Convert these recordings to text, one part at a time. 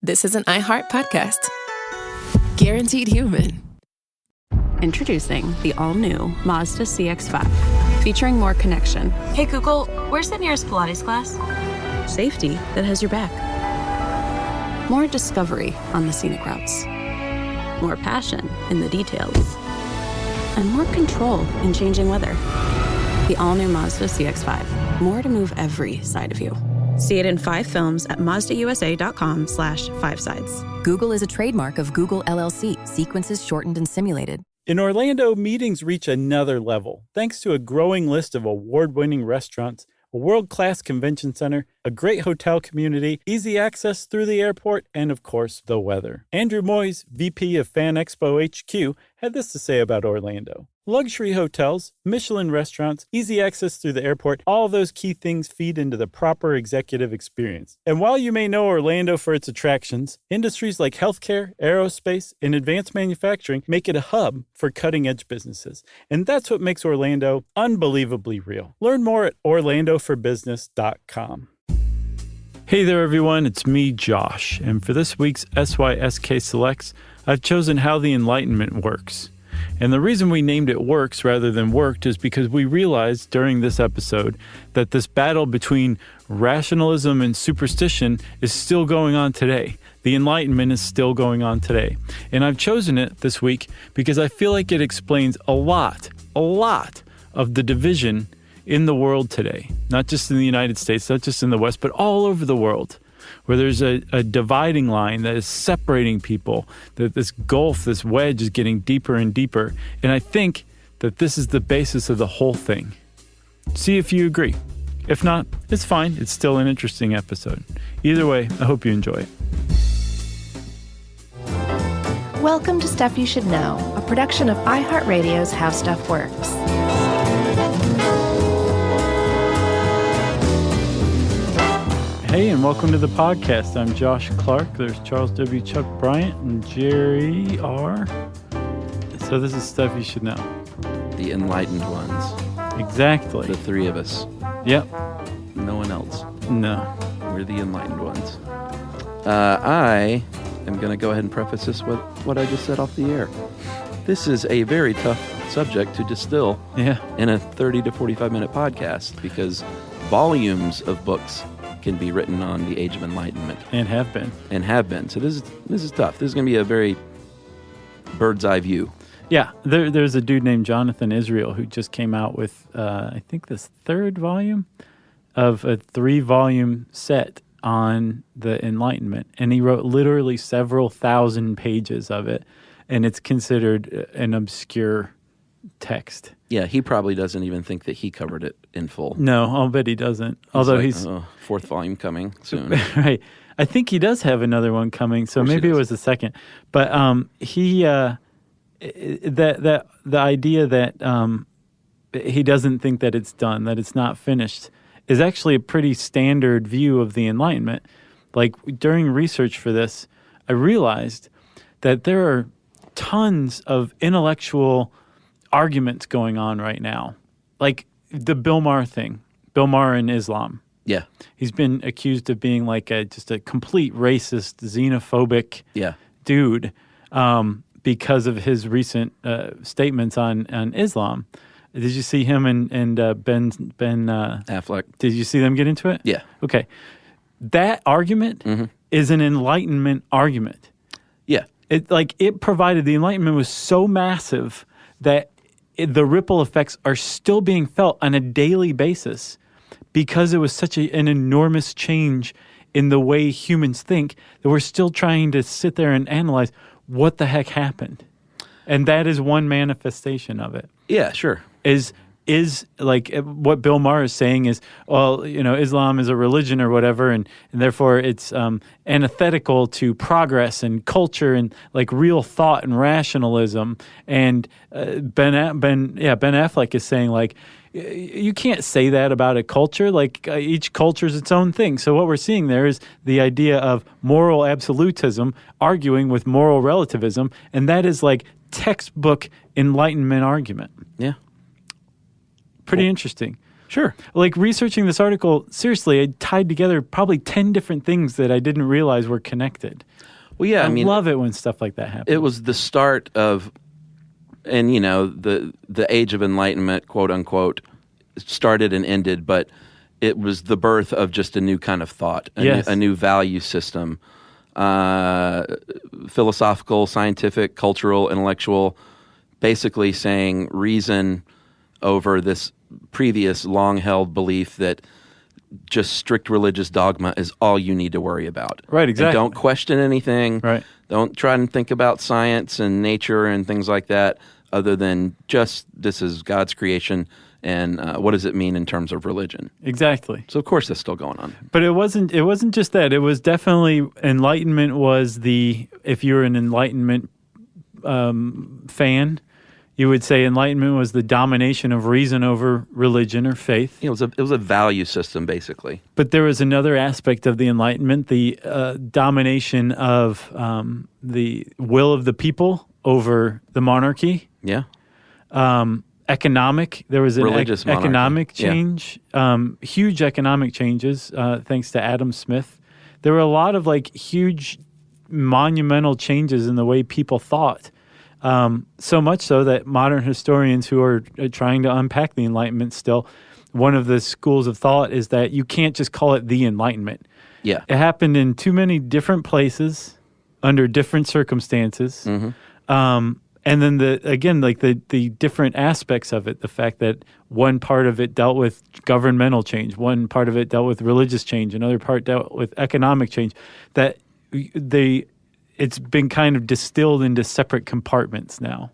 This is an iHeart podcast. Guaranteed human. Introducing the all-new Mazda CX-5, featuring more connection. Hey Google, where's the nearest Pilates class? Safety that has your back. More discovery on the scenic routes. More passion in the details. And more control in changing weather. The all-new Mazda CX-5. More to move every side of you. See it in 5 films at MazdaUSA.com/5sides. Google is a trademark of Google LLC. Sequences shortened and simulated. In Orlando, meetings reach another level thanks to a growing list of award-winning restaurants, a world-class convention center, a great hotel community, easy access through the airport, and of course, the weather. Andrew Moyes, VP of Fan Expo HQ, had this to say about Orlando. Luxury hotels, Michelin restaurants, easy access through the airport, all those key things feed into the proper executive experience. And while you may know Orlando for its attractions, industries like healthcare, aerospace, and advanced manufacturing make it a hub for cutting-edge businesses. And that's what makes Orlando unbelievably real. Learn more at orlandoforbusiness.com. Hey there, everyone. It's me, Josh. And for this week's SYSK Selects, I've chosen How the Enlightenment Works. And the reason we named it Works rather than Worked is because we realized during this episode that this battle between rationalism and superstition is still going on today. The Enlightenment is still going on today. And I've chosen it this week because I feel like it explains a lot of the division in the world today. Not just in the United States, not just in the West, but all over the world, where there's a dividing line that is separating people, that this gulf, this wedge is getting deeper and deeper. And I think that this is the basis of the whole thing. See if you agree. If not, it's fine. It's still an interesting episode. Either way, I hope you enjoy it. Welcome to Stuff You Should Know, a production of iHeartRadio's How Stuff Works. Hey, and welcome to the podcast. I'm Josh Clark. There's Charles W. Chuck Bryant and Jerry R. So this is Stuff You Should Know. The enlightened ones. Exactly. The 3 of us. Yep. No one else. No. We're the enlightened ones. I am going to go ahead and preface this with what I just said off the air. This is a very tough subject to distill in a 30 to 45 minute podcast because volumes of books can be written on the Age of Enlightenment. And have been. So this is tough. This is going to be a very bird's eye view. Yeah, there's a dude named Jonathan Israel who just came out with, I think, this 3rd volume of a 3-volume set on the Enlightenment. And he wrote literally several thousand pages of it. And it's considered an obscure text. Yeah, he probably doesn't even think that he covered it in full. No, I'll bet he doesn't. Although like, he's 4th volume coming soon. Right. I think he does have another one coming, so maybe it was the 2nd. But he the idea that he doesn't think that it's done, that it's not finished, is actually a pretty standard view of the Enlightenment. Like during research for this, I realized that there are tons of intellectual arguments going on right now, like the Bill Maher thing. Bill Maher in Islam. Yeah, he's been accused of being like just a complete racist, xenophobic dude because of his recent statements on Islam. Did you see him and Ben Affleck? Did you see them get into it? Yeah. Okay, that argument is an Enlightenment argument. Yeah, it provided the Enlightenment was so massive that the ripple effects are still being felt on a daily basis because it was such an enormous change in the way humans think that we're still trying to sit there and analyze what the heck happened. And that is one manifestation of it. Yeah, sure. Is like what Bill Maher is saying is, well, Islam is a religion or whatever, and therefore it's antithetical to progress and culture and like real thought and rationalism. And Ben Affleck is saying like, you can't say that about a culture. Like each culture is its own thing. So what we're seeing there is the idea of moral absolutism arguing with moral relativism, and that is like textbook Enlightenment argument. Yeah. Pretty interesting. Sure. Like researching this article, seriously, I tied together probably 10 different things that I didn't realize were connected. Well, yeah, I love it when stuff like that happens. It was the start of, and the age of enlightenment, quote unquote, started and ended, but it was the birth of just a new kind of thought, a new value system, philosophical, scientific, cultural, intellectual, basically saying reason over this previous long-held belief that just strict religious dogma is all you need to worry about. Right, exactly. And don't question anything. Right. Don't try and think about science and nature and things like that other than just this is God's creation and what does it mean in terms of religion. Exactly. So, of course, that's still going on. But it wasn't just that. It was definitely Enlightenment was if you're an Enlightenment fan, you would say Enlightenment was the domination of reason over religion or faith. It was a value system, basically. But there was another aspect of the Enlightenment, the domination of the will of the people over the monarchy. Yeah. Economic. There was an religious economic change, huge economic changes, thanks to Adam Smith. There were a lot of huge monumental changes in the way people thought. So much so that modern historians who are trying to unpack the Enlightenment still, one of the schools of thought is that you can't just call it the Enlightenment. Yeah. It happened in too many different places under different circumstances. Mm-hmm. And then the different aspects of it, the fact that one part of it dealt with governmental change, one part of it dealt with religious change, another part dealt with economic change, that it's been kind of distilled into separate compartments now.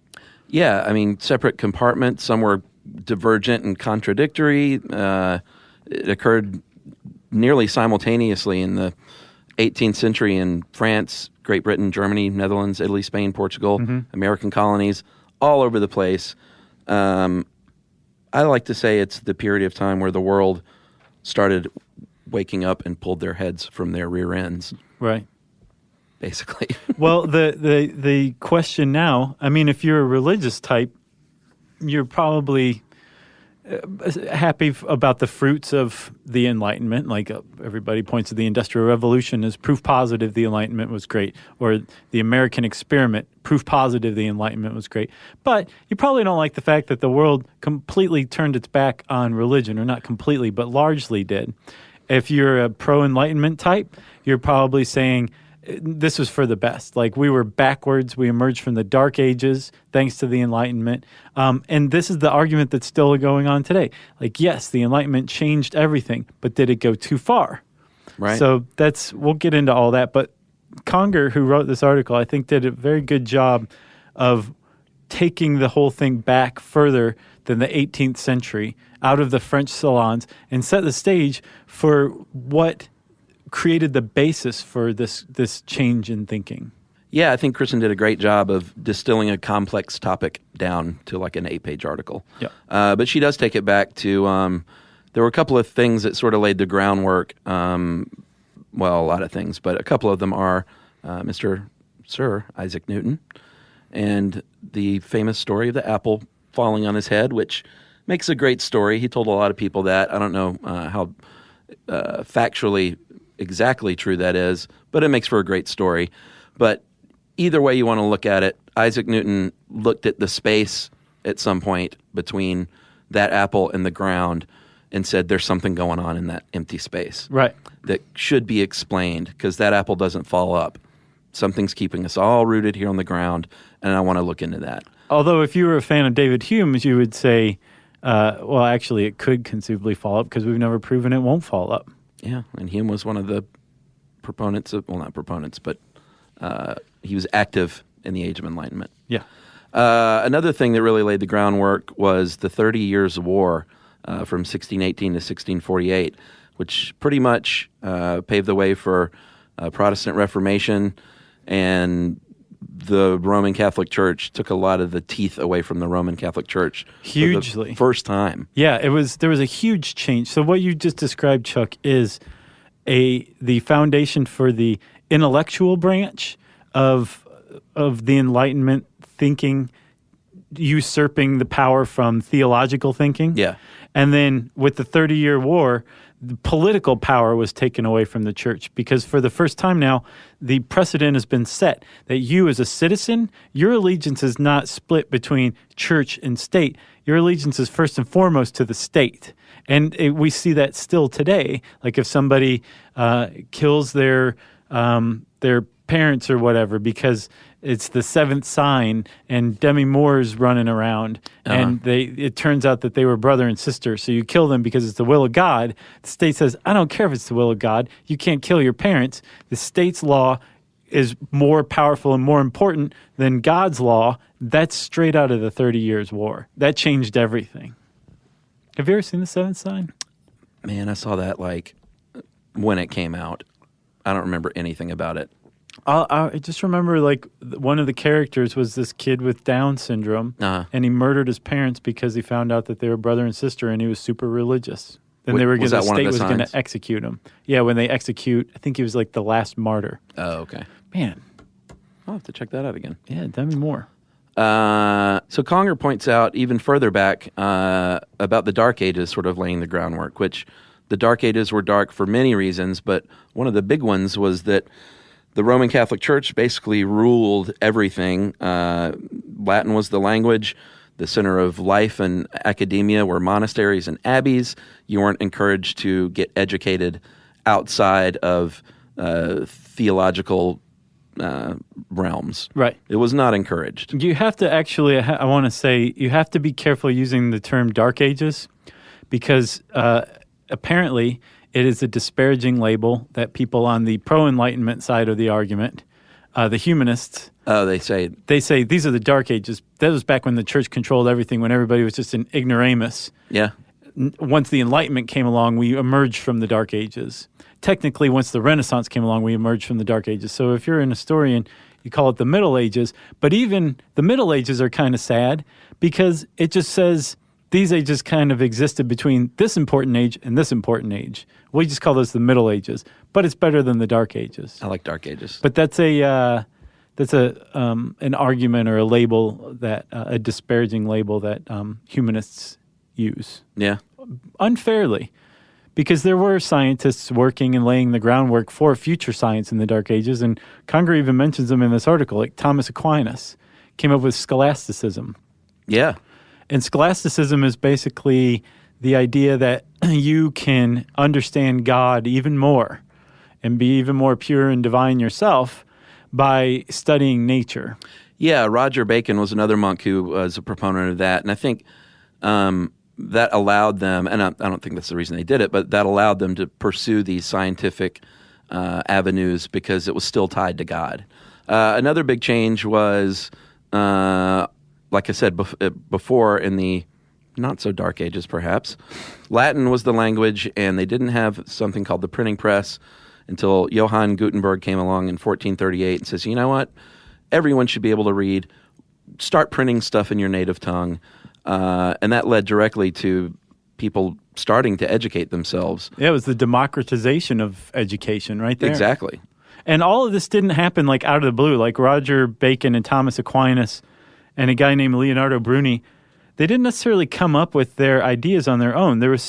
Yeah, I mean, separate compartments. Some were divergent and contradictory. It occurred nearly simultaneously in the 18th century in France, Great Britain, Germany, Netherlands, Italy, Spain, Portugal, American colonies, all over the place. I like to say it's the period of time where the world started waking up and pulled their heads from their rear ends. Right. Basically. Well, the question now, I mean, if you're a religious type, you're probably happy about the fruits of the Enlightenment. Everybody points to the Industrial Revolution as proof positive the Enlightenment was great, or the American experiment, proof positive the Enlightenment was great. But you probably don't like the fact that the world completely turned its back on religion, or not completely, but largely did. If you're a pro-Enlightenment type, you're probably saying this was for the best. We were backwards. We emerged from the Dark Ages thanks to the Enlightenment. And this is the argument that's still going on today. Yes, the Enlightenment changed everything, but did it go too far? Right. So we'll get into all that. But Conger, who wrote this article, I think did a very good job of taking the whole thing back further than the 18th century, out of the French salons, and set the stage for what created the basis for this change in thinking. Yeah, I think Kristen did a great job of distilling a complex topic down to an 8-page article. Yep. But she does take it back to, there were a couple of things that sort of laid the groundwork. A lot of things, but a couple of them are Sir Isaac Newton and the famous story of the apple falling on his head, which makes a great story. He told a lot of people that. I don't know how factually exactly true that is, but it makes for a great story. But either way you want to look at it, Isaac Newton looked at the space at some point between that apple and the ground and said there's something going on in that empty space. Right. That should be explained because that apple doesn't fall up. Something's keeping us all rooted here on the ground, and I want to look into that. Although if you were a fan of David Hume's, you would say, actually it could conceivably fall up because we've never proven it won't fall up. Yeah, and Hume was one of the proponents of, not proponents, but he was active in the Age of Enlightenment. Yeah. Another thing that really laid the groundwork was the 30 Years' War from 1618 to 1648, which pretty much paved the way for Protestant Reformation, and the Roman Catholic Church took a lot of the teeth away from the Roman Catholic Church. Hugely. For the first time. Yeah, there was a huge change. So what you just described, Chuck, is the foundation for the intellectual branch of the Enlightenment thinking, usurping the power from theological thinking. Yeah. And then with the 30-Year War, the political power was taken away from the church because for the first time now, the precedent has been set that you as a citizen, your allegiance is not split between church and state. Your allegiance is first and foremost to the state. And we see that still today. Like if somebody kills their parents or whatever because it's the seventh sign and Demi Moore's running around and it turns out that they were brother and sister. So you kill them because it's the will of God. The state says, I don't care if it's the will of God. You can't kill your parents. The state's law is more powerful and more important than God's law. That's straight out of the 30 Years' War. That changed everything. Have you ever seen The Seventh Sign? Man, I saw that like when it came out. I don't remember anything about it. I just remember like one of the characters was this kid with Down syndrome, and he murdered his parents because he found out that they were brother and sister, and he was super religious. Then the state was going to execute him. Yeah, when they execute, I think he was like the last martyr. Oh, okay. Man, I'll have to check that out again. Yeah, Demi Moore. So Conger points out even further back about the Dark Ages sort of laying the groundwork, which the Dark Ages were dark for many reasons, but one of the big ones was that the Roman Catholic Church basically ruled everything. Latin was the language. The center of life and academia were monasteries and abbeys. You weren't encouraged to get educated outside of theological realms. Right. It was not encouraged. You have to actually, I want to say, you have to be careful using the term Dark Ages because apparently it is a disparaging label that people on the pro-Enlightenment side of the argument, the humanists, they say these are the Dark Ages. That was back when the church controlled everything, when everybody was just an ignoramus. Yeah. Once the Enlightenment came along, we emerged from the Dark Ages. Technically, once the Renaissance came along, we emerged from the Dark Ages. So if you're an historian, you call it the Middle Ages. But even the Middle Ages are kind of sad because it just says these ages kind of existed between this important age and this important age. We just call those the Middle Ages, but it's better than the Dark Ages. I like Dark Ages. But that's an argument or a label that a disparaging label that humanists use. Yeah, unfairly, because there were scientists working and laying the groundwork for future science in the Dark Ages, and Conger even mentions them in this article. Like Thomas Aquinas came up with scholasticism. Yeah. And scholasticism is basically the idea that you can understand God even more and be even more pure and divine yourself by studying nature. Yeah, Roger Bacon was another monk who was a proponent of that. And I think that allowed them, and I don't think that's the reason they did it, but that allowed them to pursue these scientific avenues because it was still tied to God. Another big change was like I said before, in the not-so-dark ages, perhaps, Latin was the language, and they didn't have something called the printing press until Johann Gutenberg came along in 1438 and says, you know what, everyone should be able to read, start printing stuff in your native tongue, and that led directly to people starting to educate themselves. Yeah, it was the democratization of education right there. Exactly. And all of this didn't happen like out of the blue, like Roger Bacon and Thomas Aquinas and a guy named Leonardo Bruni. They didn't necessarily come up with their ideas on their own. There was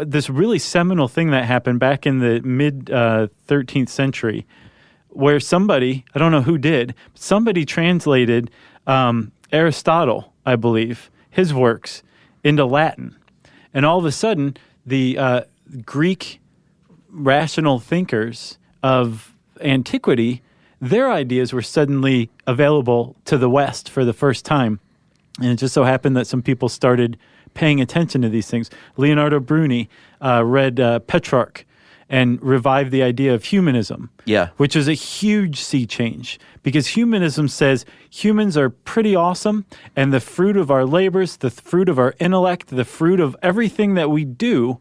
this really seminal thing that happened back in the mid-13th century where somebody, I don't know who did, but somebody translated Aristotle, I believe, his works into Latin. And all of a sudden, the Greek rational thinkers of antiquity, their ideas were suddenly available to the West for the first time. And it just so happened that some people started paying attention to these things. Leonardo Bruni read Petrarch and revived the idea of humanism, which is a huge sea change because humanism says humans are pretty awesome and the fruit of our labors, the fruit of our intellect, the fruit of everything that we do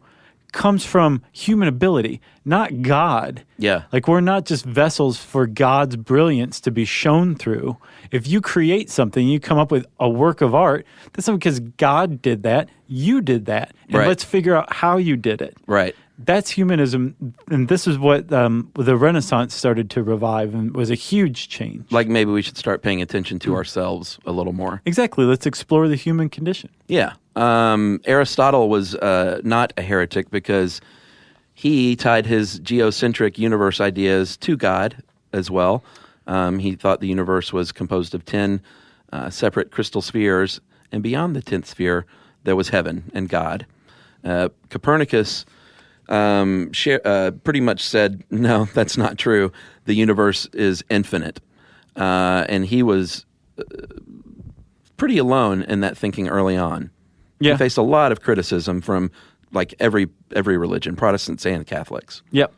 comes from human ability, not God. Yeah. Like we're not just vessels for God's brilliance to be shown through. If you create something, you come up with a work of art, that's not because God did that. You did that. And let's figure out how you did it. Right. That's humanism, and this is what the Renaissance started to revive, and was a huge change. Like maybe we should start paying attention to ourselves a little more. Exactly. Let's explore the human condition. Yeah. Aristotle was not a heretic because he tied his geocentric universe ideas to God as well. He thought the universe was composed of 10 separate crystal spheres, and beyond the 10th sphere, there was heaven and God. Copernicus pretty much said, no, that's not true. The universe is infinite. And he was pretty alone in that thinking early on. Yeah. He faced a lot of criticism from like every religion, Protestants and Catholics. Yep.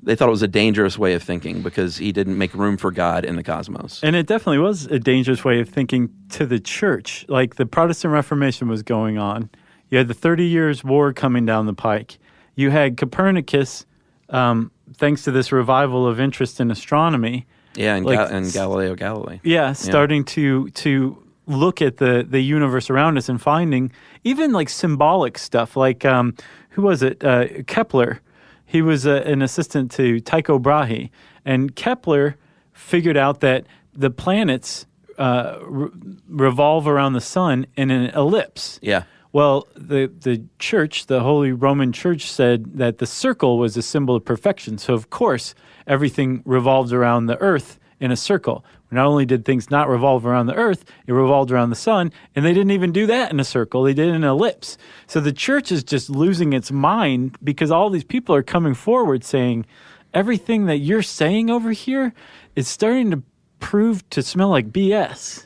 They thought it was a dangerous way of thinking because he didn't make room for God in the cosmos. And it definitely was a dangerous way of thinking to the church. Like the Protestant Reformation was going on. You had the 30 Years' War coming down the pike. You had Copernicus, thanks to this revival of interest in astronomy. Yeah, and Galileo Galilei. Yeah, starting to look at the universe around us and finding even like symbolic stuff. Like, who was it? Kepler. He was an assistant to Tycho Brahe. And Kepler figured out that the planets revolve around the sun in an ellipse. Yeah. Well, the church, the Holy Roman Church, said that the circle was a symbol of perfection. So, of course, everything revolved around the earth in a circle. Not only did things not revolve around the earth, it revolved around the sun, and they didn't even do that in a circle. They did it in an ellipse. So the church is just losing its mind because all these people are coming forward saying, everything that you're saying over here is starting to prove to smell like BS.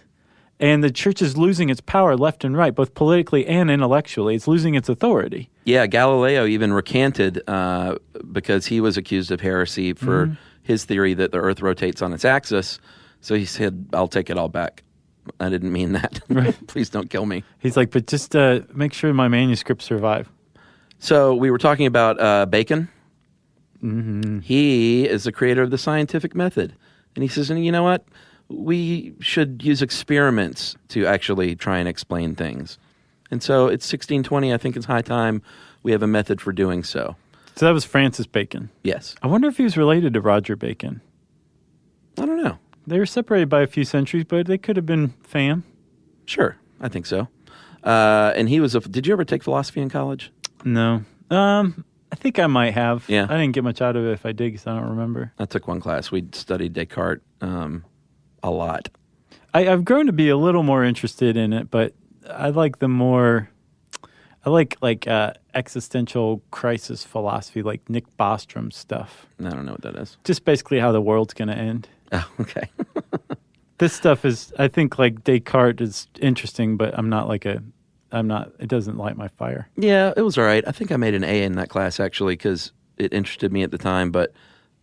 And the church is losing its power left and right, both politically and intellectually. It's losing its authority. Yeah, Galileo even recanted because he was accused of heresy for his theory that the earth rotates on its axis. So he said, I'll take it all back. I didn't mean that. Right. Please don't kill me. He's like, but just make sure my manuscripts survive. So we were talking about Bacon. Mm-hmm. He is the creator of the scientific method. And he says, you know what? We should use experiments to actually try and explain things. And so it's 1620. I think it's high time we have a method for doing so. So that was Francis Bacon. Yes. I wonder if he was related to Roger Bacon. I don't know. They were separated by a few centuries, but they could have been fam. Sure. I think so. And he was did you ever take philosophy in college? No. I think I might have. Yeah. I didn't get much out of it if I did because I don't remember. I took one class. We studied Descartes a lot. I've grown to be a little more interested in it, but I like existential crisis philosophy, like Nick Bostrom's stuff. I don't know what that is. Just basically how the world's going to end. Oh, okay. This stuff is, I think, like Descartes is interesting, but it doesn't light my fire. Yeah, it was all right. I think I made an A in that class, actually, because it interested me at the time, but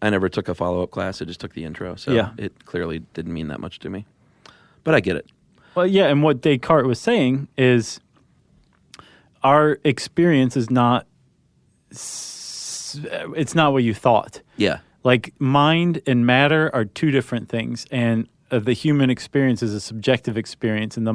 I never took a follow-up class. I just took the intro, so It clearly didn't mean that much to me. But I get it. Well, yeah, and what Descartes was saying is our experience is not, it's not what you thought. Yeah. Like mind and matter are two different things, and the human experience is a subjective experience, and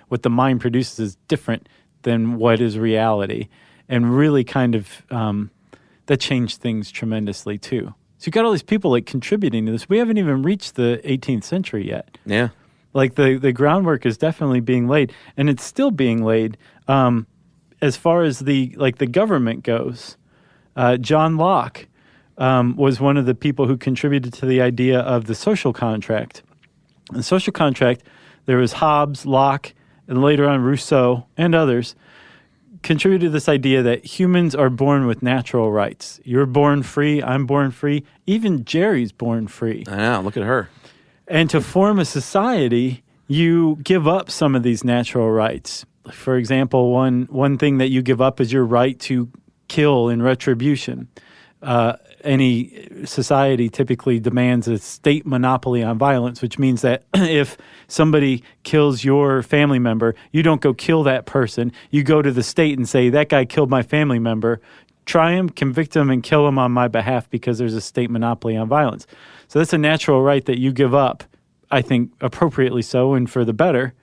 what the mind produces is different than what is reality, and really kind of that changed things tremendously too. So you got all these people like contributing to this. We haven't even reached the 18th century yet. Yeah, like the groundwork is definitely being laid, and it's still being laid. As far as the government goes, John Locke was one of the people who contributed to the idea of the social contract. The social contract, there was Hobbes, Locke, and later on Rousseau and others contributed to this idea that humans are born with natural rights. You're born free, I'm born free, even Jerry's born free. I know, look at her. And to form a society, you give up some of these natural rights. For example, one thing that you give up is your right to kill in retribution. Any society typically demands a state monopoly on violence, which means that if somebody kills your family member, you don't go kill that person. You go to the state and say, that guy killed my family member. Try him, convict him, and kill him on my behalf because there's a state monopoly on violence. So that's a natural right that you give up, I think appropriately so and for the better.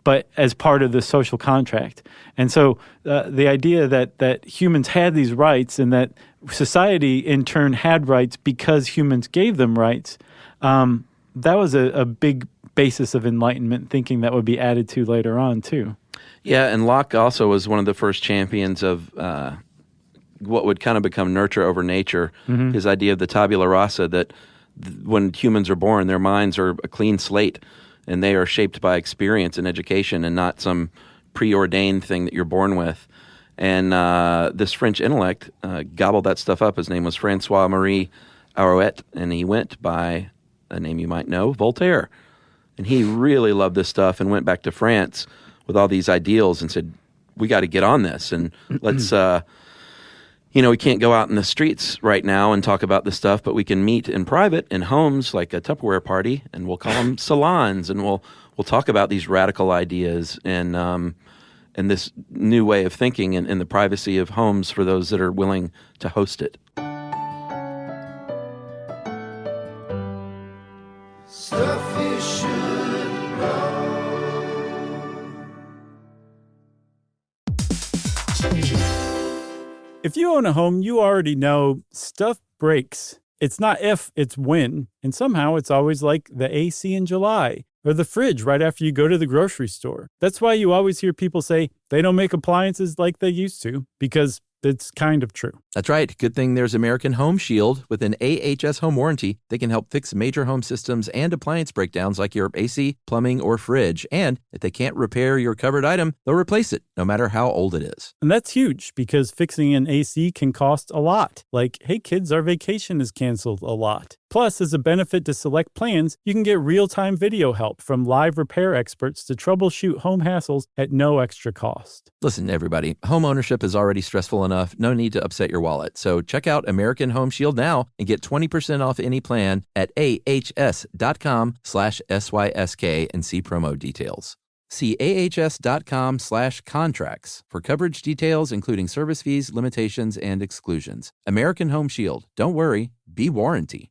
but as part of the social contract. And so the idea that humans had these rights and that society in turn had rights because humans gave them rights, that was a big basis of Enlightenment thinking that would be added to later on too. Yeah, and Locke also was one of the first champions of what would kind of become nurture over nature, his idea of the tabula rasa, that when humans are born, their minds are a clean slate, and they are shaped by experience and education and not some preordained thing that you're born with. And this French intellect gobbled that stuff up. His name was Francois-Marie Arouet, and he went by a name you might know, Voltaire. And he really loved this stuff and went back to France with all these ideals and said, we got to get on this, and let's... we can't go out in the streets right now and talk about this stuff, but we can meet in private in homes like a Tupperware party, and we'll call them salons, and we'll talk about these radical ideas and this new way of thinking in the privacy of homes for those that are willing to host it. Stuff you should know. If you own a home, you already know stuff breaks. It's not if, it's when. And somehow it's always like the AC in July or the fridge right after you go to the grocery store. That's why you always hear people say they don't make appliances like they used to, because it's kind of true. That's right. Good thing there's American Home Shield. With an AHS home warranty, they can help fix major home systems and appliance breakdowns like your AC, plumbing, or fridge. And if they can't repair your covered item, they'll replace it, no matter how old it is. And that's huge, because fixing an AC can cost a lot. Like, hey kids, our vacation is canceled a lot. Plus, as a benefit to select plans, you can get real-time video help from live repair experts to troubleshoot home hassles at no extra cost. Listen, everybody, home ownership is already stressful enough. No need to upset your wallet. So check out American Home Shield now and get 20% off any plan at ahs.com/SYSK and see promo details. See ahs.com/contracts for coverage details, including service fees, limitations, and exclusions. American Home Shield. Don't worry, be warranty.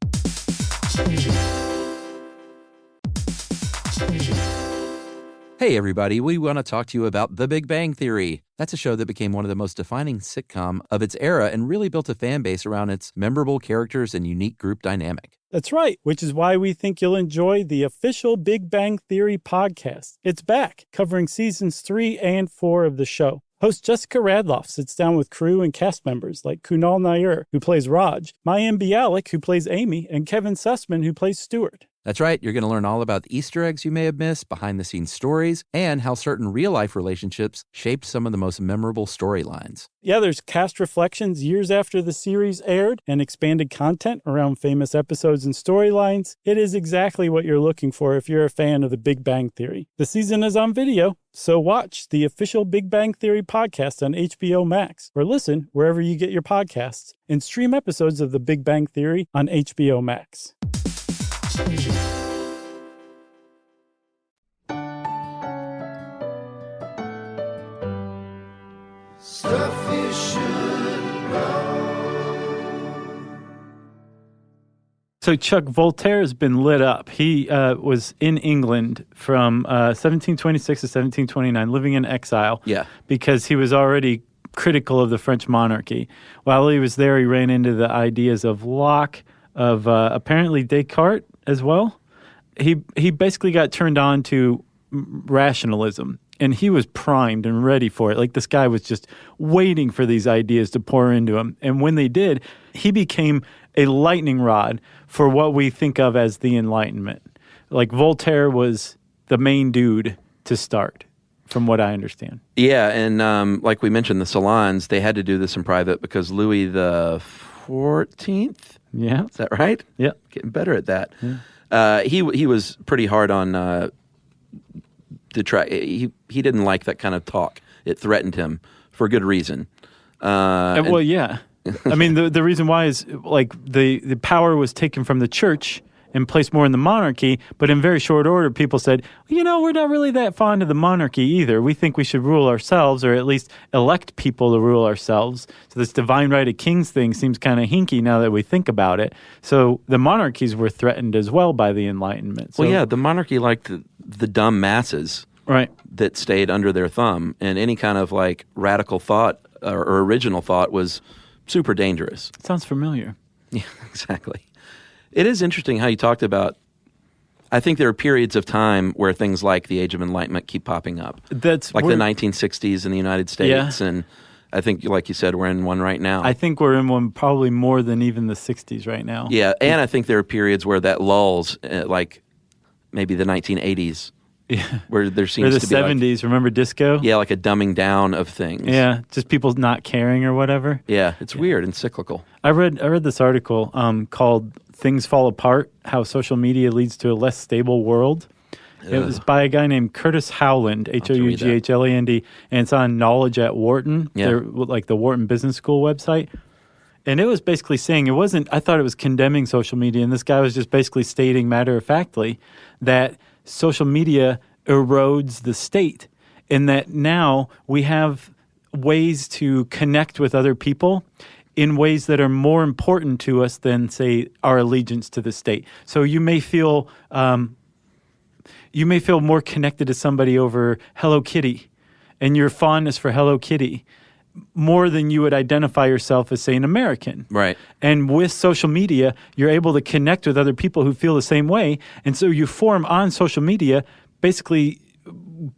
Hey everybody, we want to talk to you about The Big Bang Theory. That's a show that became one of the most defining sitcom of its era and really built a fan base around its memorable characters and unique group dynamic. That's right, which is why we think you'll enjoy the official Big Bang Theory podcast. It's back, covering seasons 3 and 4 of the show. Host Jessica Radloff sits down with crew and cast members like Kunal Nair, who plays Raj, Mayim Bialik, who plays Amy, and Kevin Sussman, who plays Stuart. That's right. You're going to learn all about the Easter eggs you may have missed, behind-the-scenes stories, and how certain real-life relationships shaped some of the most memorable storylines. Yeah, there's cast reflections years after the series aired and expanded content around famous episodes and storylines. It is exactly what you're looking for if you're a fan of The Big Bang Theory. The season is on video, so watch the official Big Bang Theory podcast on HBO Max, or listen wherever you get your podcasts, and stream episodes of The Big Bang Theory on HBO Max. Stuff you should know. So, Chuck, Voltaire has been lit up. He was in England from 1726 to 1729, living in exile. Yeah. Because he was already critical of the French monarchy. While he was there, he ran into the ideas of Locke, of apparently Descartes as well. He basically got turned on to rationalism, and he was primed and ready for it. Like, this guy was just waiting for these ideas to pour into him. And when they did, he became a lightning rod for what we think of as the Enlightenment. Like, Voltaire was the main dude to start, from what I understand. Yeah, and like we mentioned, the salons, they had to do this in private because Louis the 14th? Yeah. Is that right? Yeah. Getting better at that. Yeah. He was pretty hard on he didn't like that kind of talk. It threatened him for good reason. Well, yeah. I mean, the reason why is, like, the power was taken from the church and placed more in the monarchy, but in very short order, people said, we're not really that fond of the monarchy either. We think we should rule ourselves, or at least elect people to rule ourselves. So this divine right of kings thing seems kind of hinky now that we think about it. So the monarchies were threatened as well by the Enlightenment. So, well, yeah, the monarchy liked the dumb masses right, that stayed under their thumb, and any kind of like radical thought or original thought was super dangerous. Sounds familiar. Yeah, exactly. It is interesting how you talked about, I think there are periods of time where things like the Age of Enlightenment keep popping up. That's like the 1960s in the United States, and I think, like you said, we're in one right now. I think we're in one probably more than even the 60s right now. Yeah, and I think there are periods where that lulls, like maybe the 1980s, where there seems to be or the 70s, remember disco? Yeah, like a dumbing down of things. Yeah, just people not caring or whatever. Yeah, it's weird and cyclical. I read this article called Things Fall Apart, How Social Media Leads to a Less Stable World. It was by a guy named Curtis Howland, Houghland, and it's on Knowledge at Wharton, like the Wharton Business School website. And it was basically saying I thought it was condemning social media, and this guy was just basically stating matter-of-factly that social media erodes the state, and that now we have ways to connect with other people in ways that are more important to us than, say, our allegiance to the state. So you may feel more connected to somebody over Hello Kitty and your fondness for Hello Kitty more than you would identify yourself as, say, an American. Right. And with social media, you're able to connect with other people who feel the same way. And so you form on social media basically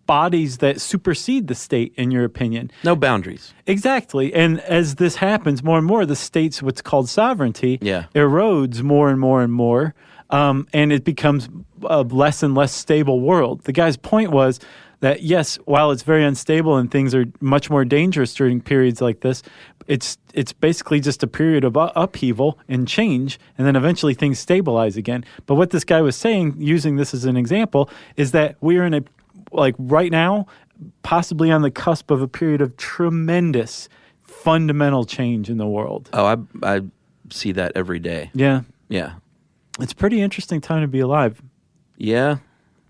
bodies that supersede the state, in your opinion. No boundaries. Exactly. And as this happens more and more, the state's what's called sovereignty erodes more and more and more, and it becomes a less and less stable world. The guy's point was that, yes, while it's very unstable and things are much more dangerous during periods like this, it's basically just a period of upheaval and change, and then eventually things stabilize again. But what this guy was saying, using this as an example, is that we're in right now, possibly on the cusp of a period of tremendous fundamental change in the world. Oh, I see that every day. Yeah. Yeah. It's a pretty interesting time to be alive. Yeah. A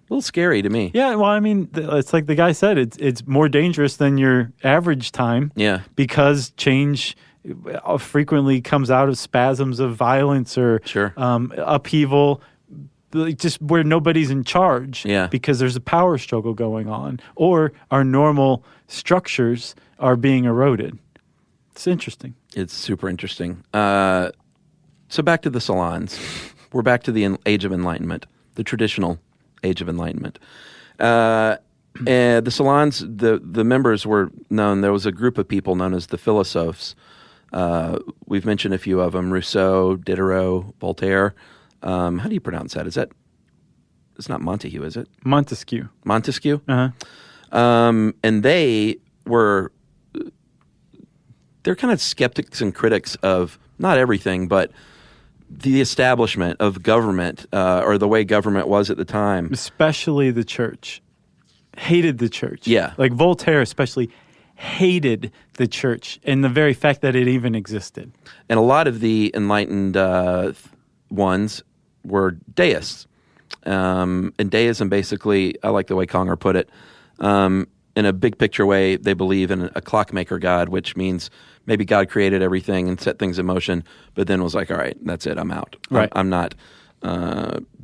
little scary to me. Yeah, well, I mean, it's like the guy said, it's more dangerous than your average time. Yeah. Because change frequently comes out of spasms of violence or upheaval, just where nobody's in charge. Yeah. Because there's a power struggle going on, or our normal structures are being eroded. It's interesting. It's super interesting. So back to the salons. We're back to the Age of Enlightenment, the traditional Age of Enlightenment. And the salons, the members were known. There was a group of people known as the philosophes. We've mentioned a few of them: Rousseau, Diderot, Voltaire. How do you pronounce that? It's not Montague, is it? Montesquieu. Montesquieu? Uh-huh. And they're kind of skeptics and critics of not everything, but the establishment of government, or the way government was at the time. Especially the church. Hated the church. Yeah. Like Voltaire especially hated the church and the very fact that it even existed. And a lot of the enlightened ones were deists. And deism basically, I like the way Conger put it, in a big picture way, they believe in a clockmaker God, which means maybe God created everything and set things in motion, but then was like, all right, that's it, I'm out. Right. I'm not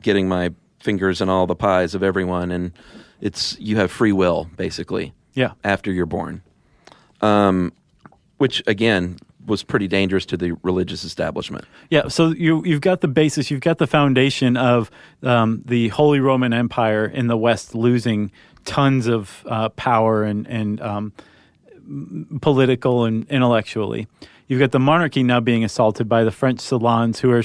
getting my fingers in all the pies of everyone, and you have free will, basically, after you're born. Which, again, was pretty dangerous to the religious establishment. Yeah, so you've got the basis, you've got the foundation of the Holy Roman Empire in the West losing tons of power and political and intellectually. You've got the monarchy now being assaulted by the French salons who are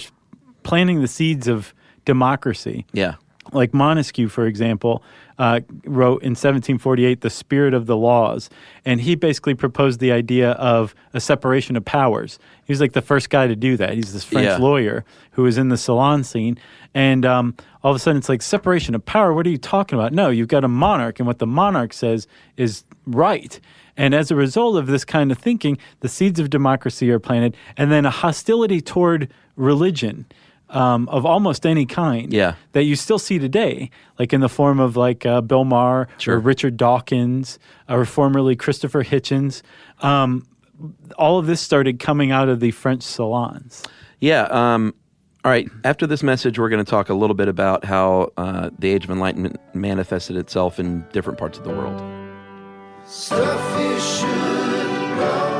planting the seeds of democracy. Yeah. Like Montesquieu, for example, wrote in 1748, The Spirit of the Laws, and he basically proposed the idea of a separation of powers. He was like the first guy to do that. He's this French lawyer who was in the salon scene, and all of a sudden it's like, separation of power, what are you talking about? No, you've got a monarch, and what the monarch says is right. And as a result of this kind of thinking, the seeds of democracy are planted, and then a hostility toward religion of almost any kind that you still see today, like in the form of like Bill Maher or Richard Dawkins or formerly Christopher Hitchens. All of this started coming out of the French salons. Yeah. All right, after this message, we're going to talk a little bit about how the Age of Enlightenment manifested itself in different parts of the world. Stuff you should know.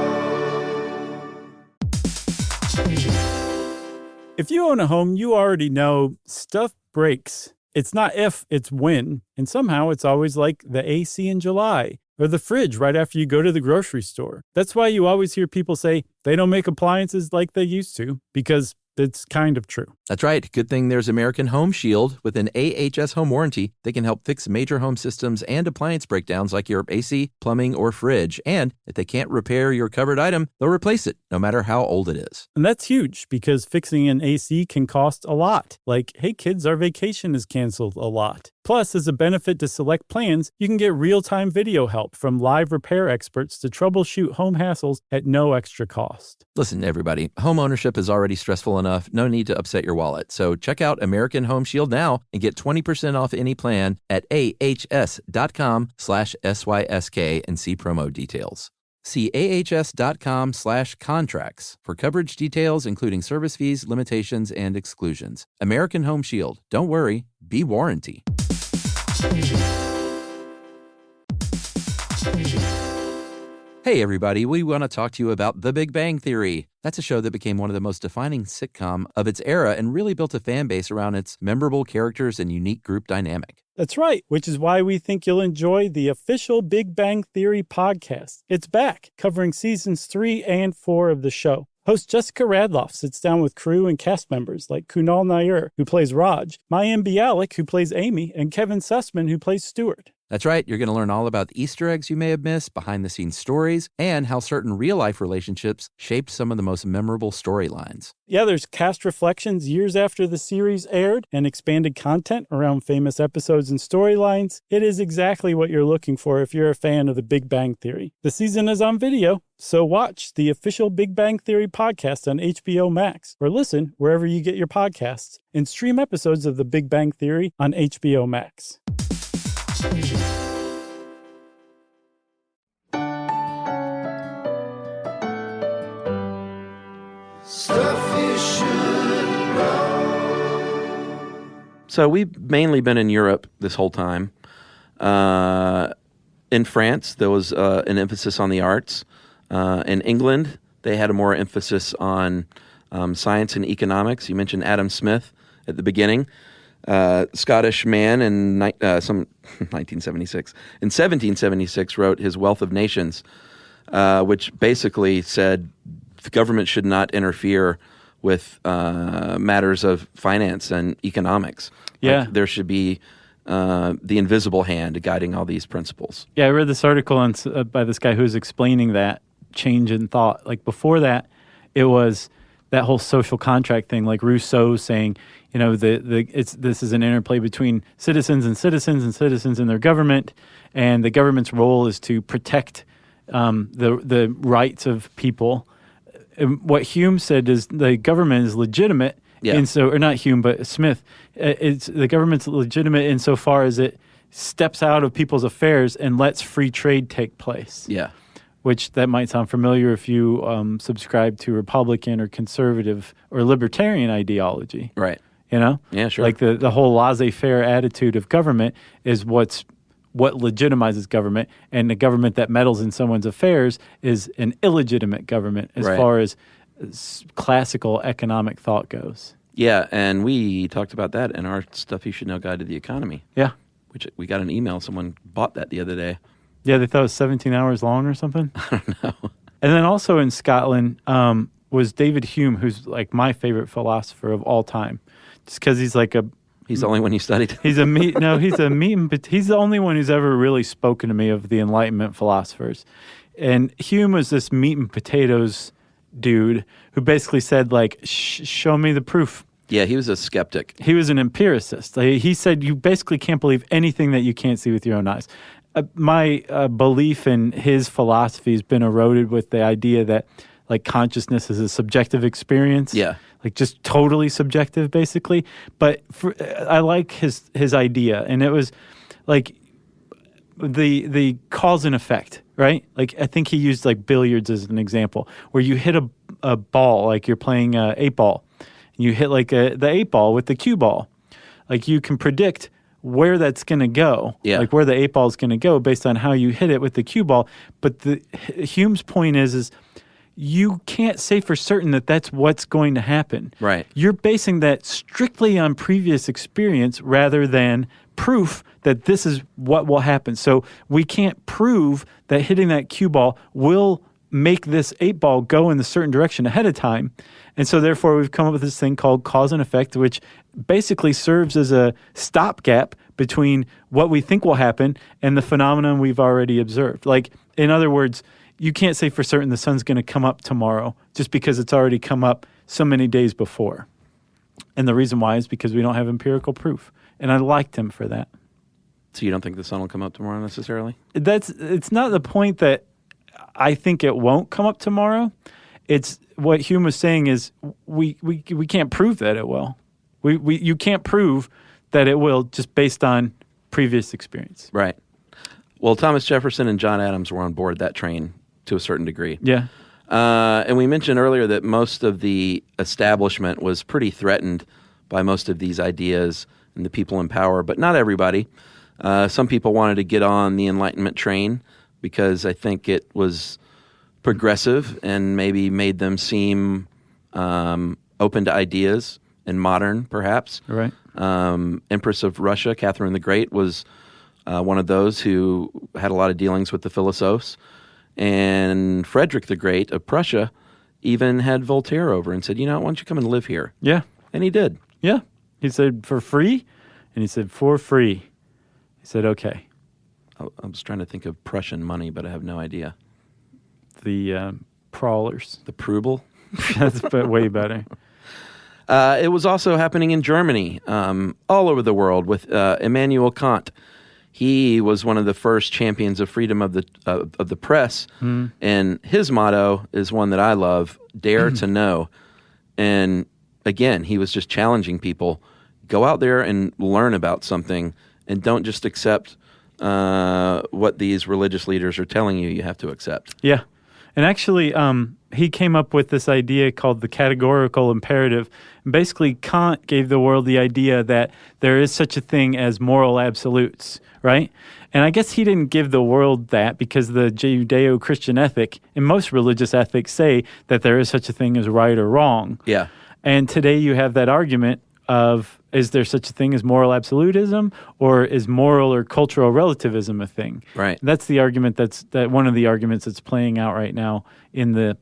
If you own a home, you already know stuff breaks. It's not if, it's when. And somehow it's always like the AC in July or the fridge right after you go to the grocery store. That's why you always hear people say they don't make appliances like they used to, because it's kind of true. That's right. Good thing there's American Home Shield. With an AHS home warranty, they can help fix major home systems and appliance breakdowns like your AC, plumbing, or fridge. And if they can't repair your covered item, they'll replace it, no matter how old it is. And that's huge because fixing an AC can cost a lot. Like, hey kids, our vacation is canceled a lot. Plus, as a benefit to select plans, you can get real-time video help from live repair experts to troubleshoot home hassles at no extra cost. Listen, everybody, home ownership is already stressful enough. No need to upset your wallet. So check out American Home Shield now and get 20% off any plan at ahs.com/SYSK and see promo details. See ahs.com/contracts for coverage details, including service fees, limitations, and exclusions. American Home Shield. Don't worry, be warranty. Hey everybody, we want to talk to you about The Big Bang Theory. That's a show that became one of the most defining sitcom of its era and really built a fan base around its memorable characters and unique group dynamic. That's right, which is why we think you'll enjoy the official Big Bang Theory podcast. It's back, covering seasons 3 and 4 of the show. Host Jessica Radloff sits down with crew and cast members like Kunal Nair, who plays Raj, Mayim Bialik, who plays Amy, and Kevin Sussman, who plays Stuart. That's right. You're going to learn all about the Easter eggs you may have missed, behind-the-scenes stories, and how certain real-life relationships shaped some of the most memorable storylines. Yeah, there's cast reflections years after the series aired and expanded content around famous episodes and storylines. It is exactly what you're looking for if you're a fan of The Big Bang Theory. The season is on video, so watch the official Big Bang Theory podcast on HBO Max, or listen wherever you get your podcasts, and stream episodes of The Big Bang Theory on HBO Max. Stuff you should know. So we've mainly been in Europe this whole time. In France, there was an emphasis on the arts. In England, they had a more emphasis on science and economics. You mentioned Adam Smith at the beginning. Scottish man in 1976. In 1776, wrote his Wealth of Nations, which basically said the government should not interfere with matters of finance and economics. Yeah. Like, there should be the invisible hand guiding all these principles. Yeah, I read this article by this guy who was explaining that change in thought. Like before that, it was that whole social contract thing, like Rousseau saying, you know, this is an interplay between citizens and their government, and the government's role is to protect the rights of people. And what Hume said is the government is legitimate, or not Hume, but Smith. The government's legitimate insofar as it steps out of people's affairs and lets free trade take place. Yeah. Which that might sound familiar if you subscribe to Republican or conservative or libertarian ideology. Right. You know? Yeah, sure. Like the whole laissez-faire attitude of government is what legitimizes government, and the government that meddles in someone's affairs is an illegitimate government as far as classical economic thought goes. Yeah, and we talked about that in our Stuff You Should Know Guide to the Economy. Yeah. Which we got an email. Someone bought that the other day. Yeah, they thought it was 17 hours long or something. I don't know. And then also in Scotland was David Hume, who's like my favorite philosopher of all time. Just because he's like He's the only one you studied. He's the only one who's ever really spoken to me of the Enlightenment philosophers. And Hume was this meat and potatoes dude who basically said, like, show me the proof. Yeah, he was a skeptic. He was an empiricist. He said you basically can't believe anything that you can't see with your own eyes. My belief in his philosophy has been eroded with the idea that, like, consciousness is a subjective experience. Yeah. Like, just totally subjective, basically. But I like his idea. And it was, like, the cause and effect, right? Like, I think he used, like, billiards as an example, where you hit a ball, like you're playing 8-ball, You hit like the 8 ball with the cue ball. Like you can predict where that's going to go, like where the 8 ball is going to go based on how you hit it with the cue ball. But Hume's point is you can't say for certain that that's what's going to happen. Right. You're basing that strictly on previous experience rather than proof that this is what will happen. So we can't prove that hitting that cue ball will make this 8 ball go in a certain direction ahead of time. And so therefore we've come up with this thing called cause and effect, which basically serves as a stopgap between what we think will happen and the phenomenon we've already observed. Like, in other words, you can't say for certain the sun's going to come up tomorrow just because it's already come up so many days before. And the reason why is because we don't have empirical proof. And I liked him for that. So you don't think the sun will come up tomorrow necessarily? It's not the point that I think it won't come up tomorrow. It's what Hume was saying is we can't prove that it will. You can't prove that it will just based on previous experience. Right. Well, Thomas Jefferson and John Adams were on board that train to a certain degree. Yeah. And we mentioned earlier that most of the establishment was pretty threatened by most of these ideas and the people in power, but not everybody. Some people wanted to get on the Enlightenment train because I think it was progressive and maybe made them seem open to ideas and modern, perhaps. Right. Empress of Russia, Catherine the Great, was one of those who had a lot of dealings with the philosophes. And Frederick the Great of Prussia even had Voltaire over and said, why don't you come and live here? Yeah. And he did. Yeah. He said, for free? And he said, for free. He said, okay. I was trying to think of Prussian money, but I have no idea. The Prowlers. The Prubel? That's way better. It was also happening in Germany, all over the world with Immanuel Kant. He was one of the first champions of freedom of the press, and his motto is one that I love: "Dare to know." And again, he was just challenging people: go out there and learn about something, and don't just accept what these religious leaders are telling you. You have to accept. Yeah, and actually, he came up with this idea called the categorical imperative. And basically, Kant gave the world the idea that there is such a thing as moral absolutes, right? And I guess he didn't give the world that because the Judeo-Christian ethic and most religious ethics say that there is such a thing as right or wrong. Yeah. And today you have that argument of, is there such a thing as moral absolutism, or is moral or cultural relativism a thing? Right. That's the argument that one of the arguments that's playing out right now in the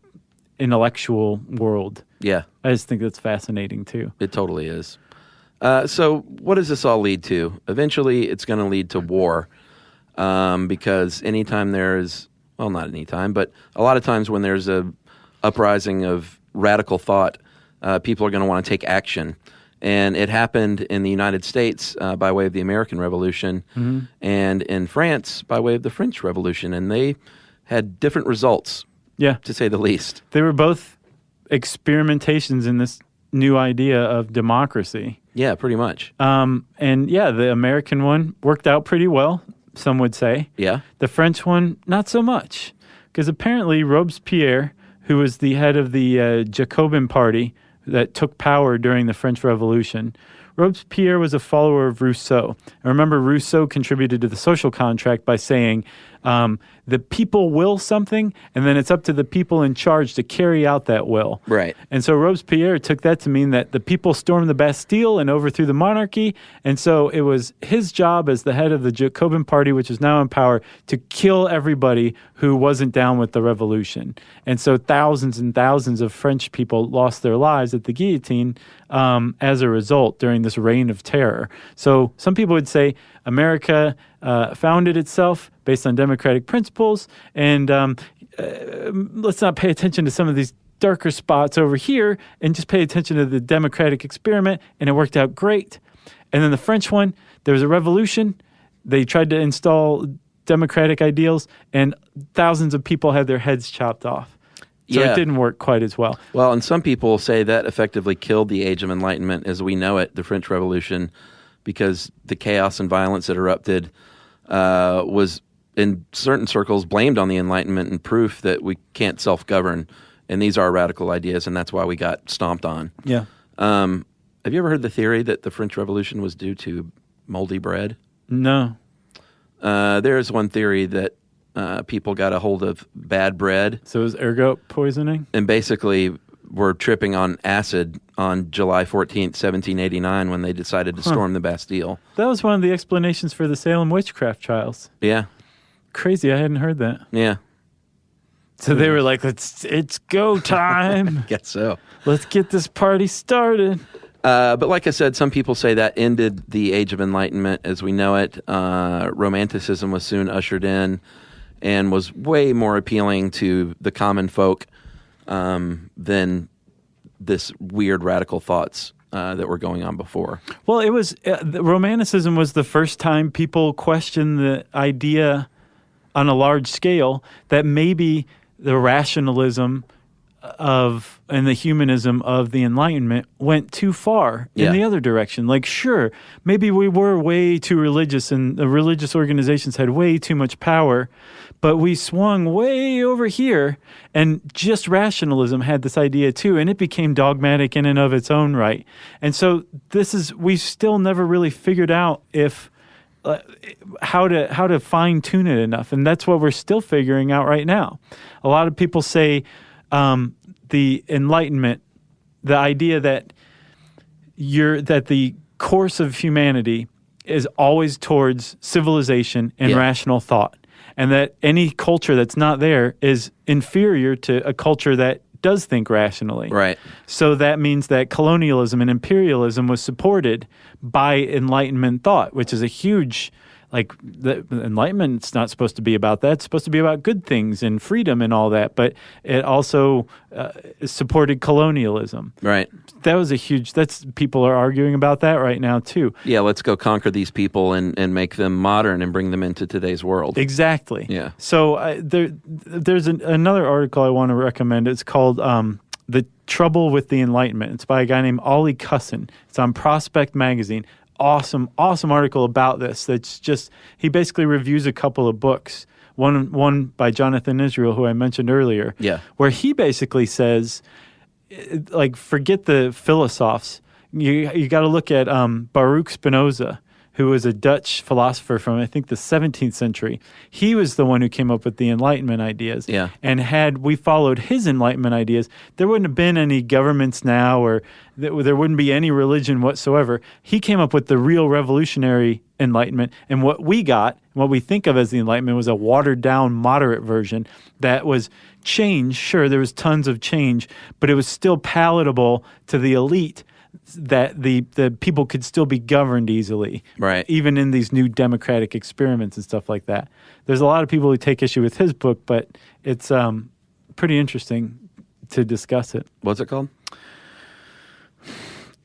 intellectual world. Yeah. I just think that's fascinating too. It totally is. So what does this all lead to? Eventually it's going to lead to war, because anytime there's, well, not anytime, but a lot of times when there's a uprising of radical thought, people are going to want to take action. And it happened in the United States by way of the American Revolution, and in France by way of the French Revolution. And they had different results, to say the least. They were both experimentations in this new idea of democracy. Yeah, pretty much. And yeah, the American one worked out pretty well, some would say. Yeah. The French one, not so much. Because apparently Robespierre, who was the head of the Jacobin Party that took power during the French Revolution, Robespierre was a follower of Rousseau. And remember, Rousseau contributed to the social contract by saying the people will something, and then it's up to the people in charge to carry out that will. Right. And so Robespierre took that to mean that the people stormed the Bastille and overthrew the monarchy, and so it was his job as the head of the Jacobin Party, which is now in power, to kill everybody who wasn't down with the revolution. And so thousands and thousands of French people lost their lives at the guillotine as a result during this reign of terror. So some people would say America founded itself based on democratic principles, and let's not pay attention to some of these darker spots over here and just pay attention to the democratic experiment, and it worked out great. And then the French one, there was a revolution. They tried to install democratic ideals, and thousands of people had their heads chopped off. So it didn't work quite as well. Well, and some people say that effectively killed the Age of Enlightenment as we know it, the French Revolution, because the chaos and violence that erupted was, in certain circles, blamed on the Enlightenment and proof that we can't self-govern. And these are radical ideas, and that's why we got stomped on. Yeah. Have you ever heard the theory that the French Revolution was due to moldy bread? No. There's one theory that people got a hold of bad bread. So it was ergot poisoning? And basically were tripping on acid on July 14th, 1789 when they decided to storm the Bastille. That was one of the explanations for the Salem witchcraft trials. Yeah. Crazy, I hadn't heard that. Yeah. So they were like, it's go time. I guess so. Let's get this party started. But like I said, some people say that ended the Age of Enlightenment as we know it. Romanticism was soon ushered in and was way more appealing to the common folk than this weird radical thoughts that were going on before. Well, it was Romanticism was the first time people questioned the idea on a large scale that maybe the rationalism and the humanism of the Enlightenment went too far in the other direction. Like, sure, maybe we were way too religious and the religious organizations had way too much power, but we swung way over here and just rationalism had this idea too, and it became dogmatic in and of its own right. And so we still never really figured out if how to fine tune it enough, and that's what we're still figuring out right now. A lot of people say the Enlightenment, the idea that the course of humanity is always towards civilization and rational thought, and that any culture that's not there is inferior to a culture that does think rationally. Right. So that means that colonialism and imperialism was supported by Enlightenment thought, which is a huge, like, the Enlightenment's not supposed to be about that. It's supposed to be about good things and freedom and all that, but it also supported colonialism. Right. That was people are arguing about that right now too. Yeah, let's go conquer these people and make them modern and bring them into today's world. Exactly. Yeah. So there's another article I want to recommend. It's called The Trouble with the Enlightenment. It's by a guy named Ollie Cusson. It's on Prospect Magazine. Awesome article about this. That's just, he basically reviews a couple of books. One by Jonathan Israel, who I mentioned earlier. Yeah. Where he basically says, like, forget the philosophers. You got to look at Baruch Spinoza, who was a Dutch philosopher from, I think, the 17th century. He was the one who came up with the Enlightenment ideas. Yeah. And had we followed his Enlightenment ideas, there wouldn't have been any governments now, or there wouldn't be any religion whatsoever. He came up with the real revolutionary Enlightenment, and what we got, what we think of as the Enlightenment, was a watered-down, moderate version that was change. Sure, there was tons of change, but it was still palatable to the elite, that the people could still be governed easily, right? Even in these new democratic experiments and stuff like that. There's a lot of people who take issue with his book, but it's pretty interesting to discuss it. What's it called?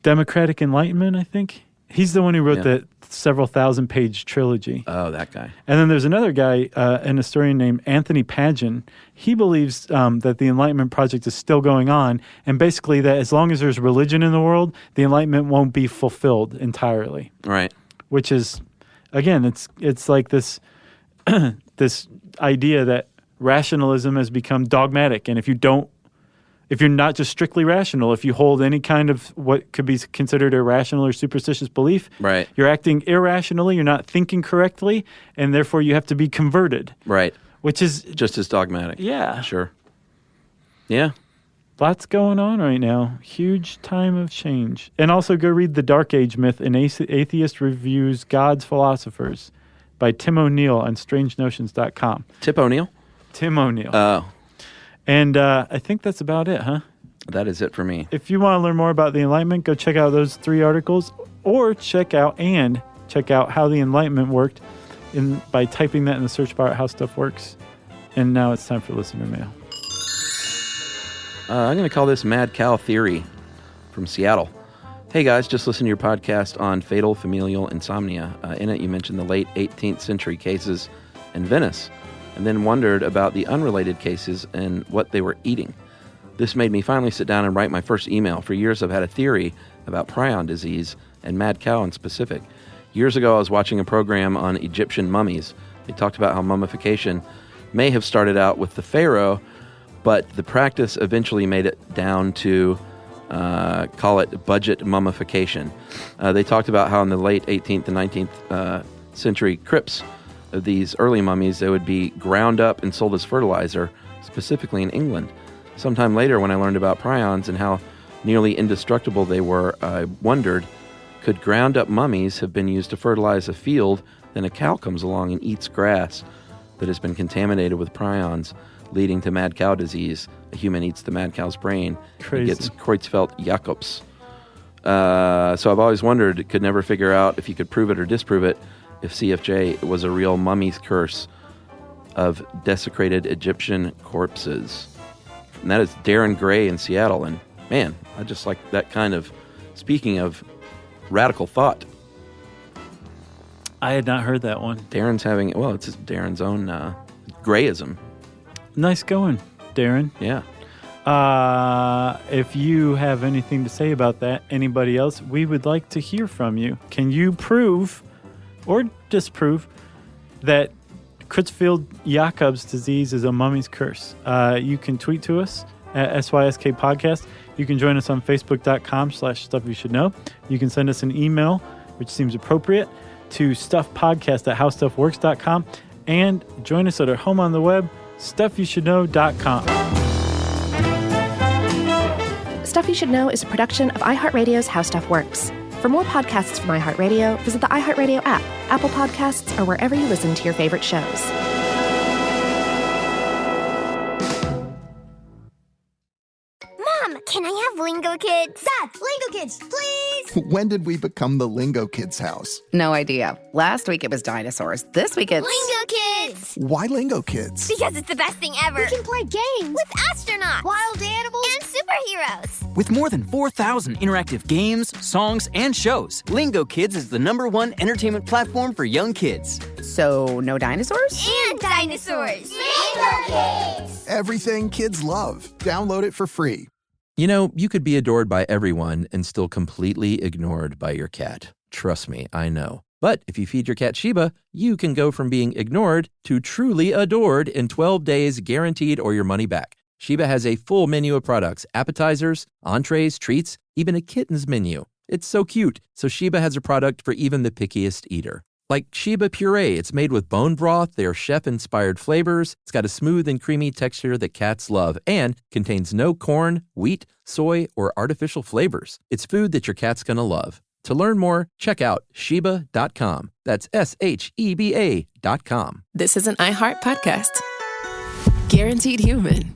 Democratic Enlightenment, I think. He's the one who wrote the several thousand-page trilogy. Oh, that guy. And then there's another guy, an historian named Anthony Pagen. He believes that the Enlightenment project is still going on, and basically that as long as there's religion in the world, the Enlightenment won't be fulfilled entirely. Right. Which is, again, it's like this this idea that rationalism has become dogmatic, and if you're not just strictly rational, if you hold any kind of what could be considered a rational or superstitious belief, right, you're acting irrationally, you're not thinking correctly, and therefore you have to be converted. Right. Which is just as dogmatic. Yeah. Sure. Yeah. Lots going on right now. Huge time of change. And also go read The Dark Age Myth, An Atheist Reviews God's Philosophers by Tim O'Neill on StrangeNotions.com. Tip O'Neill? Tim O'Neill. Oh. And I think that's about it, huh? That is it for me. If you want to learn more about the Enlightenment, go check out those 3 articles, or check out how the Enlightenment worked by typing that in the search bar at How Stuff Works. And now it's time for listener mail. I'm going to call this Mad Cow Theory from Seattle. Hey guys, just listen to your podcast on fatal familial insomnia. In it, you mentioned the late 18th century cases in Venice, and then wondered about the unrelated cases and what they were eating. This made me finally sit down and write my first email. For years, I've had a theory about prion disease and mad cow in specific. Years ago, I was watching a program on Egyptian mummies. They talked about how mummification may have started out with the pharaoh, but the practice eventually made it down to call it budget mummification. They talked about how in the late 18th and 19th century crypts of these early mummies, they would be ground up and sold as fertilizer, specifically in England. Sometime later, when I learned about prions and how nearly indestructible they were, I wondered, could ground up mummies have been used to fertilize a field? Then a cow comes along and eats grass that has been contaminated with prions, leading to mad cow disease. A human eats the mad cow's brain. Crazy. It gets Creutzfeldt-Jakobs. So I've always wondered, could never figure out if you could prove it or disprove it, if CFJ was a real mummy's curse of desecrated Egyptian corpses. And that is Darren Gray in Seattle. And man, I just like that kind of, speaking of radical thought. I had not heard that one. Darren's having, well, it's just Darren's own Grayism. Nice going, Darren. Yeah. If you have anything to say about that, anybody else, we would like to hear from you. Can you prove or disprove that Creutzfeldt-Jakobs disease is a mummy's curse? You can tweet to us at SYSK Podcast. You can join us on Facebook.com/StuffYouShouldKnow. You can send us an email, which seems appropriate, to StuffPodcast@HowStuffWorks.com. And join us at our home on the web, StuffYouShouldKnow.com. Stuff You Should Know is a production of iHeartRadio's How Stuff Works. For more podcasts from iHeartRadio, visit the iHeartRadio app, Apple Podcasts, or wherever you listen to your favorite shows. Mom, can I have Lingo Kids? Dad, Lingo Kids, please! When did we become the Lingo Kids house? No idea. Last week it was dinosaurs. This week it's... Lingo Kids! Why Lingo Kids? Because it's the best thing ever. We can play games with astronauts, wild animals, and superheroes. With more than 4,000 interactive games, songs, and shows, Lingo Kids is the #1 entertainment platform for young kids. So, no dinosaurs? And dinosaurs! Lingo Kids! Everything kids love. Download it for free. You know, you could be adored by everyone and still completely ignored by your cat. Trust me, I know. But if you feed your cat Sheba, you can go from being ignored to truly adored in 12 days guaranteed or your money back. Sheba has a full menu of products, appetizers, entrees, treats, even a kitten's menu. It's so cute, so Sheba has a product for even the pickiest eater. Like Sheba Puree, it's made with bone broth, they are chef-inspired flavors, it's got a smooth and creamy texture that cats love, and contains no corn, wheat, soy, or artificial flavors. It's food that your cat's gonna love. To learn more, check out Sheba.com. That's SHEBA.com. This is an iHeart podcast. Guaranteed human.